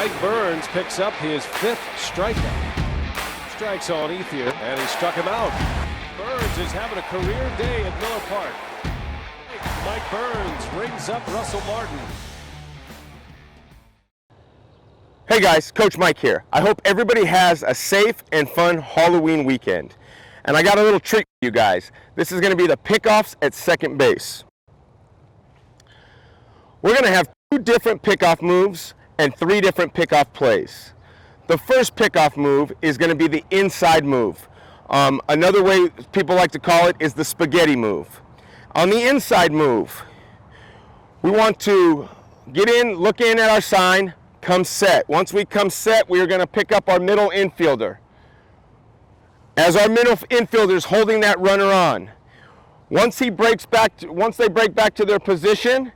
Mike Burns picks up his 5th strikeout. Strikes on Ethier, and he struck him out. Burns is having a career day at Miller Park. Mike Burns rings up Russell Martin. Hey guys, Coach Mike here. I hope everybody has a safe and fun Halloween weekend. And I got a little treat for you guys. This is going to be the pickoffs at second base. We're going to have 2 different pickoff moves and 3 different pickoff plays. The first pickoff move is going to be the inside move. Another way people like to call it is the spaghetti move. On the inside move, we want to get in, look in at our sign, come set. Once we come set, we are going to pick up our middle infielder. As our middle infielder is holding that runner on, once they break back to their position,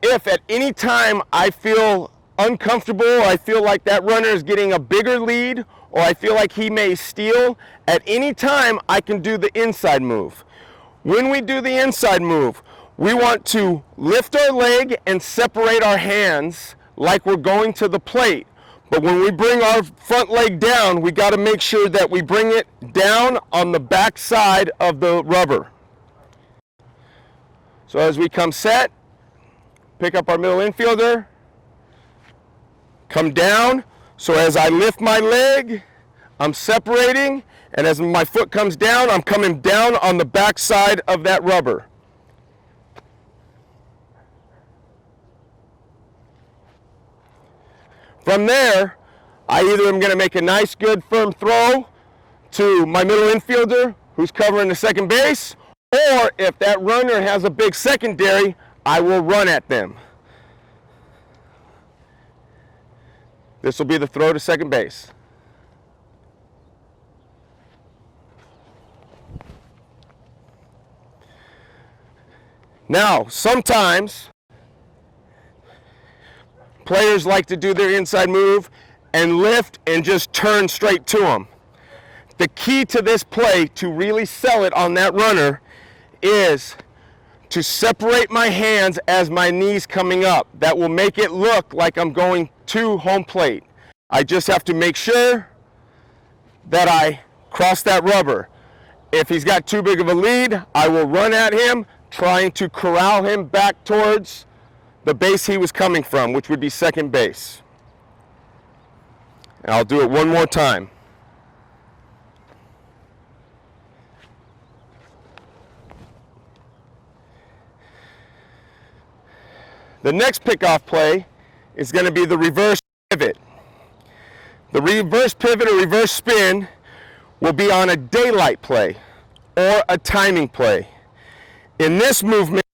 if at any time I feel uncomfortable, or I feel like that runner is getting a bigger lead, or I feel like he may steal, at any time I can do the inside move. When we do the inside move, we want to lift our leg and separate our hands like we're going to the plate. But when we bring our front leg down, we got to make sure that we bring it down on the back side of the rubber. So as we come set, pick up our middle infielder, come down. So as I lift my leg, I'm separating, and as my foot comes down, I'm coming down on the back side of that rubber. From there, I either am going to make a nice, good, firm throw to my middle infielder who's covering the second base, or if that runner has a big secondary, I will run at them. This will be the throw to second base. Now, sometimes players like to do their inside move and lift and just turn straight to them. The key to this play to really sell it on that runner is to separate my hands as my knees coming up. That will make it look like I'm going to home plate. I just have to make sure that I cross that rubber. If he's got too big of a lead, I will run at him, trying to corral him back towards the base he was coming from, which would be second base. And I'll do it one more time. The next pickoff play is going to be the reverse pivot. The reverse pivot or reverse spin will be on a daylight play or a timing play. In this movement,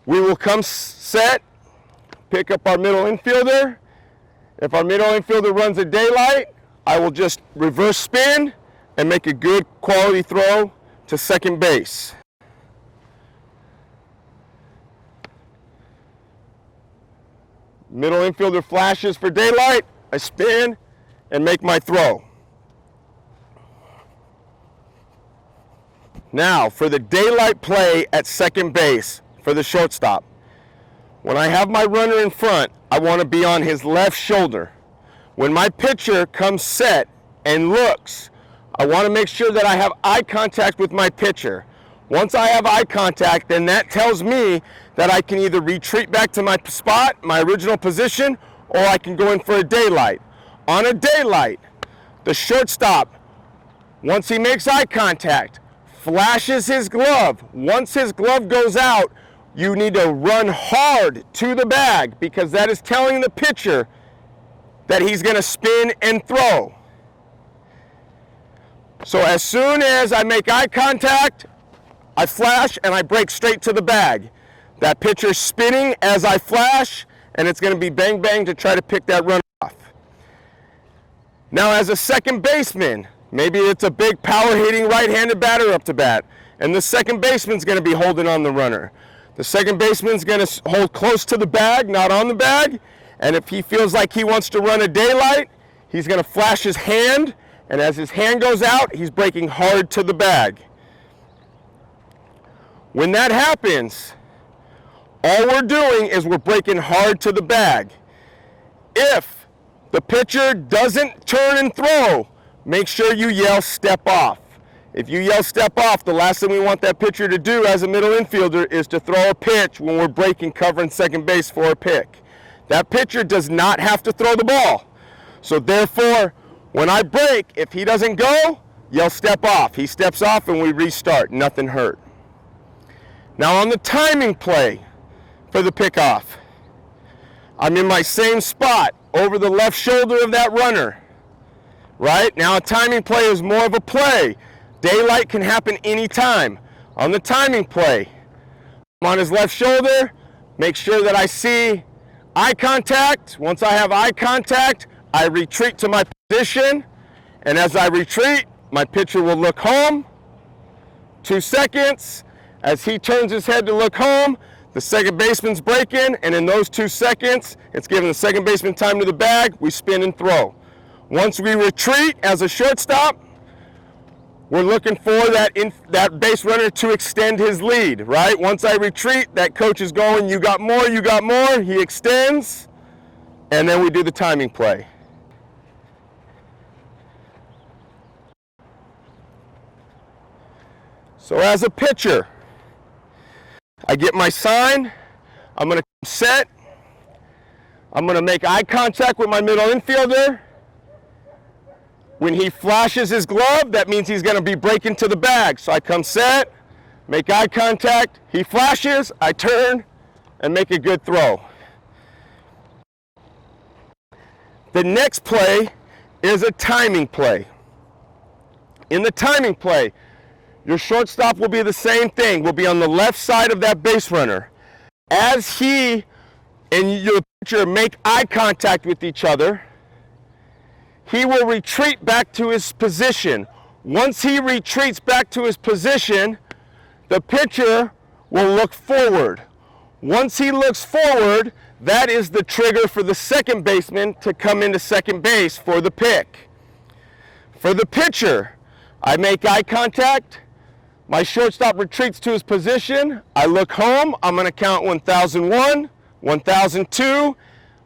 we will come set, pick up our middle infielder. If our middle infielder runs a daylight, I will just reverse spin and make a good quality throw to second base. Middle infielder flashes for daylight, I spin and make my throw. Now for the daylight play at second base for the shortstop. When I have my runner in front, I want to be on his left shoulder. When my pitcher comes set and looks, I want to make sure that I have eye contact with my pitcher. Once I have eye contact, then that tells me that I can either retreat back to my spot, my original position, or I can go in for a daylight. On a daylight, the shortstop, once he makes eye contact, flashes his glove. Once his glove goes out, you need to run hard to the bag because that is telling the pitcher that he's going to spin and throw. So as soon as I make eye contact, I flash and I break straight to the bag. That pitcher's spinning as I flash, and it's going to be bang bang to try to pick that runner off. Now as a second baseman, maybe it's a big power hitting right-handed batter up to bat, and the second baseman's going to be holding on the runner. The second baseman's going to hold close to the bag, not on the bag, and if he feels like he wants to run a daylight, he's going to flash his hand, and as his hand goes out, he's breaking hard to the bag. When that happens, all we're doing is we're breaking hard to the bag. If the pitcher doesn't turn and throw, make sure you yell step off. If you yell step off, the last thing we want that pitcher to do as a middle infielder is to throw a pitch when we're breaking cover in second base for a pick. That pitcher does not have to throw the ball. So therefore, when I break, if he doesn't go, yell step off. He steps off and we restart, nothing hurt. Now on the timing play for the pickoff, I'm in my same spot over the left shoulder of that runner. Right? Now a timing play is more of a play. Daylight can happen anytime. On the timing play, I'm on his left shoulder, make sure that I see eye contact. Once I have eye contact, I retreat to my position, and as I retreat, my pitcher will look home. 2 seconds. As he turns his head to look home, the second baseman's breaking, and in those 2 seconds, it's giving the second baseman time to the bag, we spin and throw. Once we retreat as a shortstop, we're looking for that base runner to extend his lead, right? Once I retreat, that coach is going, you got more, he extends, and then we do the timing play. So as a pitcher, I get my sign, I'm gonna set, I'm gonna make eye contact with my middle infielder. When he flashes his glove, that means he's gonna be breaking to the bag. So I come set, make eye contact, he flashes, I turn, and make a good throw. The next play is a timing play. In the timing play, your shortstop will be the same thing. Will be on the left side of that base runner. As he and your pitcher make eye contact with each other, he will retreat back to his position. Once he retreats back to his position, the pitcher will look forward. Once he looks forward, that is the trigger for the second baseman to come into second base for the pick. For the pitcher, I make eye contact, my shortstop retreats to his position, I look home, I'm gonna count 1001, 1002,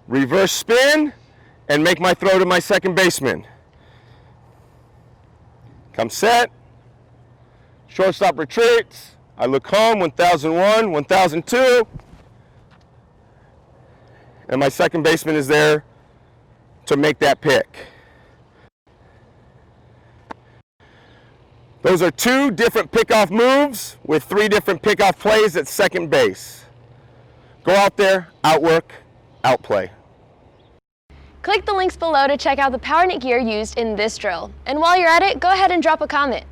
reverse spin, and make my throw to my second baseman. Come set, shortstop retreats, I look home, 1001, 1002, and my second baseman is there to make that pick. Those are 2 different pickoff moves with 3 different pickoff plays at second base. Go out there, outwork, outplay. Click the links below to check out the PowerNet gear used in this drill. And while you're at it, go ahead and drop a comment.